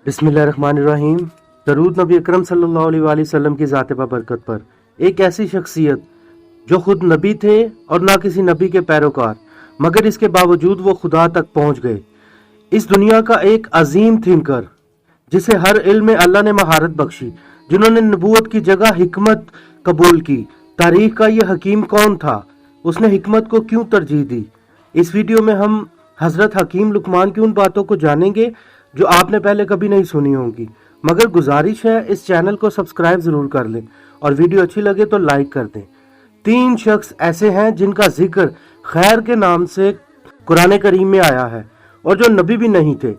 बिस्मिल्लाहिर्रहमानिर्रहीम। दरूद नबी अकरम सल्लल्लाहु अलैहि वसल्लम की ज़ात बरकत पर। एक ऐसी शख्सियत जो खुद नबी थे और ना किसी नबी के पैरोकार, मगर इसके बावजूद वो खुदा तक पहुंच गए। इस दुनिया का एक अजीम थिंकर जिसे हर इल्म में अल्लाह ने महारत बख्शी, जिन्होंने नबूवत की जगह हिकमत कबूल की। तारीख का ये हकीम कौन था? उसने हिकमत को क्यों तरजीह दी? इस वीडियो में हम हजरत हकीम लुकमान की उन बातों को जानेंगे जो आपने पहले कभी नहीं सुनी होंगी। मगर गुजारिश है, इस चैनल को सब्सक्राइब जरूर कर लें और वीडियो अच्छी लगे तो लाइक कर दें। 3 शख्स ऐसे हैं जिनका जिक्र खैर के नाम से कुरान करीम में आया है और जो नबी भी नहीं थे।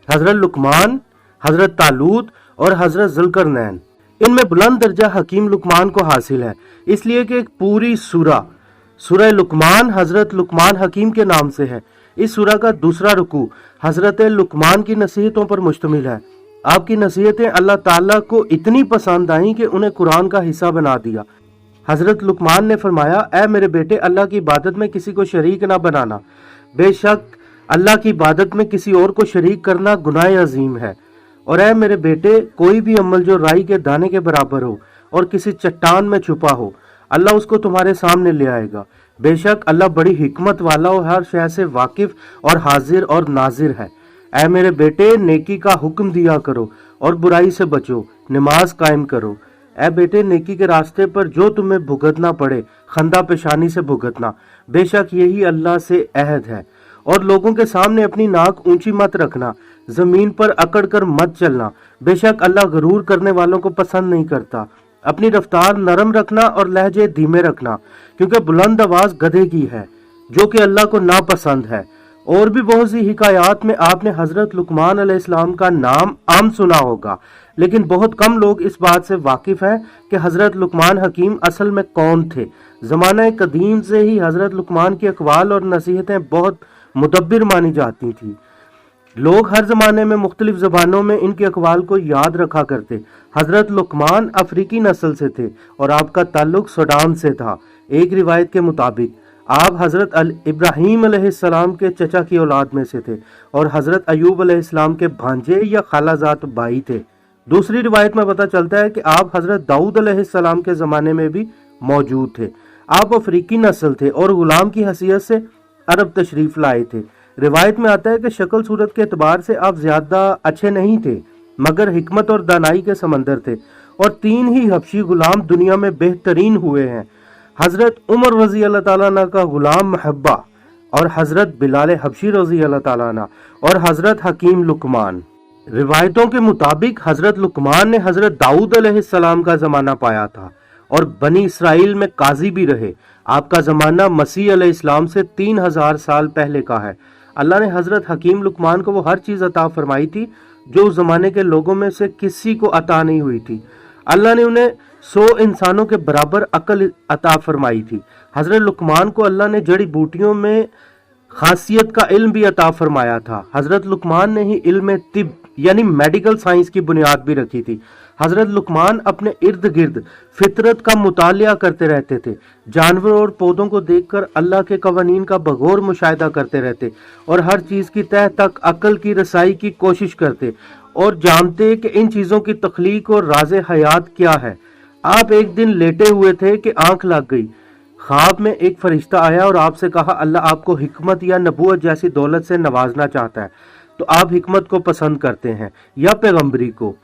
हजरत लुकमान, हजरत तालूत और हजरत जुल्करनैन। इनमें बुलंद दर्जा हकीम लुकमान को हासिल है, इसलिए कि एक पूरी सूरह लुकमान हजरत लुकमान हकीम के नाम से है। इस सूरह का दूसरा रुकू हजरत लुकमान की नसीहतों पर मुश्तमिल है। आपकी नसीहतें अल्लाह ताला को इतनी पसंद आई कि उन्हें कुरान का हिस्सा बना दिया। हजरत लुकमान ने फरमाया, ऐ मेरे बेटे, अल्लाह की इबादत में किसी को शरीक ना बनाना। बेशक अल्लाह की इबादत में किसी और को शरीक करना गुनाह अजीम है। और ऐ मेरे बेटे, कोई भी अमल जो राई के दाने के बराबर हो और किसी चट्टान में छुपा हो, अल्लाह उसको तुम्हारे सामने ले आएगा। बेशक अल्लाह बड़ी हिकमत वाला और हर शय से वाकिफ और हाजिर और नाजिर है। ऐ मेरे बेटे, नेकी का हुक्म दिया करो और बुराई से बचो, नमाज कायम करो। ऐ बेटे, नेकी के रास्ते पर जो तुम्हें भुगतना पड़े, खंदा पेशानी से भुगतना। बेशक यही अल्लाह से अहद है। और लोगों के सामने अपनी नाक ऊंची मत रखना, जमीन पर अकड़ कर मत चलना। बेशक अल्लाह गरूर करने वालों को पसंद नहीं करता। अपनी रफ्तार नरम रखना और लहजे धीमे रखना, क्योंकि बुलंद आवाज गधे की है, जो कि अल्लाह को नापसंद है। और भी बहुत सी हिकायात में आपने हजरत लुकमान अलैहिस्सलाम का नाम आम सुना होगा, लेकिन बहुत कम लोग इस बात से वाकिफ हैं कि हजरत लुकमान हकीम असल में कौन थे। जमाना कदीम से ही हजरत लुकमान की अकवाल और नसीहतें बहुत मुदब्बिर मानी जाती थी। लोग हर जमाने में मुख्तलिफ जबानों में इनकी अकवाल को याद रखा करते। हजरत लुकमान अफ्रीकी नस्ल से थे और आपका ताल्लुक सूडान से था। एक रिवायत के मुताबिक आप हजरत इब्राहीम अलैहिस्सलाम के चचा की औलाद में से थे और हजरत अयूब अलैहिस्सलाम के भांजे या खालाजात भाई थे। दूसरी रिवायत में पता चलता है कि आप हजरत दाऊद अलैहिस्सलाम के जमाने में भी मौजूद थे। आप अफ्रीकी नस्ल थे और गुलाम की हैसियत से अरब तशरीफ लाए थे। रिवायत में आता है कि शक्ल सूरत के एतबार से आप ज्यादा अच्छे नहीं थे, मगर हिकमत और दानाई के समंदर थे। और 3 ही हबशी गुलाम दुनिया में बेहतरीन हुए हैं। हजरत उमर रजी अल्लाह ताला अन्हु का गुलाम महब्बा और हजरत बिलाल हबशी रजी अल्लाह ताला अन्हु और हजरत हकीम लुकमान। रिवायतों के मुताबिक हजरत लुकमान ने हजरत दाऊद अलैहिस्सलाम का जमाना पाया था और बनी इसराइल में काजी भी रहे। आपका जमाना मसीह अलैहिस्सलाम से 3000 साल पहले का है। अल्लाह ने हजरत हकीम लुकमान को वो हर चीज अता फरमाई थी जो उस जमाने के लोगों में से किसी को अता नहीं हुई थी। अल्लाह ने उन्हें 100 इंसानों के बराबर अकल अता फरमाई थी। हजरत लुकमान को अल्लाह ने जड़ी बूटियों में खासियत का इल्म भी अता फरमाया था। हजरत लुकमान ने ही इल्म तिब यानी मेडिकल साइंस की बुनियाद भी रखी थी। हजरत लुकमान अपने इर्द गिर्द फितरत का मुतालिया करते रहते थे। जानवरों और पौधों को देखकर अल्लाह के कवानीन का बगौर मुशाहिदा करते रहते और हर चीज की तह तक अकल की रसाई की कोशिश करते और जानते कि इन चीजों की तख्लीक और राज हयात क्या है। आप एक दिन लेटे हुए थे कि आंख लग गई। ख्वाब में एक फरिश्ता आया और आपसे कहा, अल्लाह आपको हिकमत या नबूवत जैसी दौलत से नवाजना चाहता है, तो आप हिकमत को पसंद करते हैं या पैगंबरी को?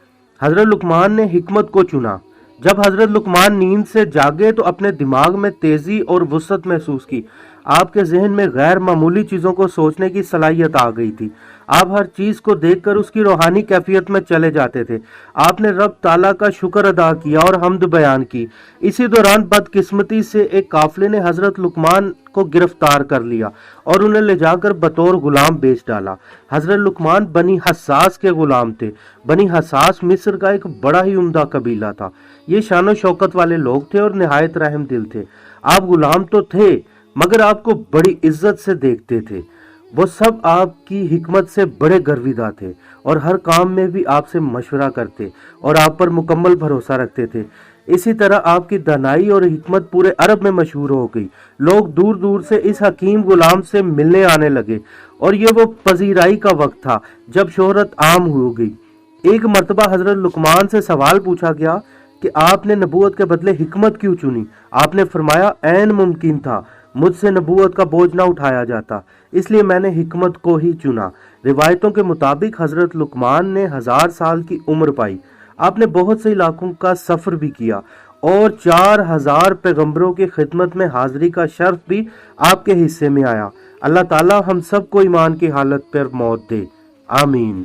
हजरत लुकमान ने हिकमत को चुना। जब हजरत लुकमान नींद से जागे तो अपने दिमाग में तेजी और वुसअत महसूस की। आपके जहन में गैर मामूली चीजों को सोचने की सलाहियत आ गई थी। आप हर चीज को देखकर उसकी रूहानी कैफियत में चले जाते थे। आपने रब ताला का शुक्र अदा किया और हम्द बयान की। इसी दौरान बदकिस्मती से एक काफिले ने हजरत लुकमान को गिरफ्तार कर लिया और उन्हें ले जाकर बतौर गुलाम बेच डाला। हजरत लुकमान बनी हसास के गुलाम थे। बनी हसास मिस्र का एक बड़ा ही उम्दा कबीला था। ये शान शौकत वाले लोग थे और निहायत रहम दिल थे। आप गुलाम तो थे, मगर आपको बड़ी इज्जत से देखते थे। वो सब आपकी हिकमत से बड़े गर्विदा थे और हर काम में भी आपसे मशवरा करते और आप पर मुकम्मल भरोसा रखते थे। इसी तरह आपकी दानाई और हिकमत पूरे अरब में मशहूर हो गई। लोग दूर दूर से इस हकीम गुलाम से मिलने आने लगे और ये वो पजीराई का वक्त था जब शोहरत आम हो गई। ایک مرتبہ حضرت لقمان سے سوال پوچھا گیا کہ آپ نے نبوت کے بدلے حکمت کیوں چنی؟ آپ نے فرمایا عین ممکن تھا مجھ سے نبوت کا بوجھ نہ اٹھایا جاتا، اس لیے میں نے حکمت کو ہی چنا۔ روایتوں کے مطابق حضرت لقمان نے 1000 سال کی عمر پائی۔ آپ نے بہت سے علاقوں کا سفر بھی کیا اور 4000 پیغمبروں کی خدمت میں حاضری کا شرف بھی آپ کے حصے میں آیا۔ اللہ تعالی ہم سب کو ایمان کی حالت پر موت دے، آمین۔